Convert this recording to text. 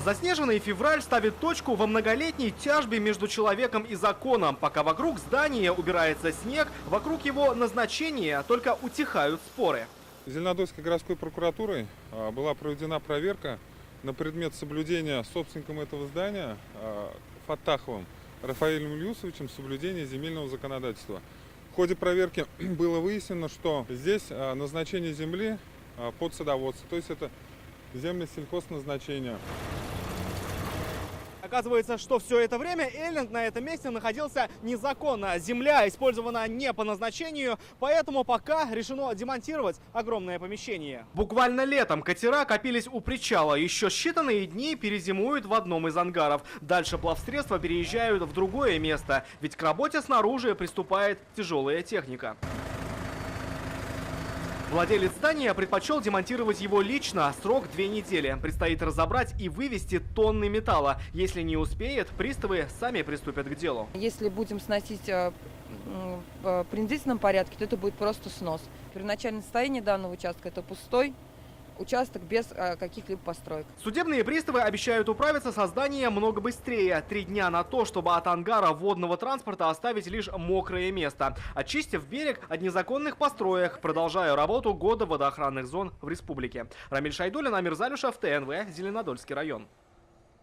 Заснеженный февраль ставит точку во многолетней тяжбе между человеком и законом. Пока вокруг здания убирается снег, вокруг его назначения только утихают споры. Зеленодольской городской прокуратурой была проведена проверка на предмет соблюдения собственником этого здания Фаттаховым Рафаэлем Ильюсовичем соблюдения земельного законодательства. В ходе проверки было выяснено, что здесь назначение земли под садоводство, то есть это земли сельхозназначения. Оказывается, что все это время эллинг на этом месте находился незаконно. Земля использована не по назначению, поэтому пока решено демонтировать огромное помещение. Буквально летом катера копились у причала. Еще считанные дни перезимуют в одном из ангаров. Дальше плавсредства переезжают в другое место, ведь к работе снаружи приступает тяжелая техника. Владелец здания предпочел демонтировать его лично. Срок 2 недели. Предстоит разобрать и вывести тонны металла. Если не успеет, приставы сами приступят к делу. Если будем сносить в принудительном порядке, то это будет просто снос. Первоначальное состояние данного участка – это пустой участок без каких-либо построек. Судебные приставы обещают управиться со зданием много быстрее. 3 дня на то, чтобы от ангара водного транспорта оставить лишь мокрое место, очистив берег от незаконных построек, продолжая работу года водоохранных зон в республике. Рамиль Шайдуллин, Амир Залюшев, ТНВ, Зеленодольский район.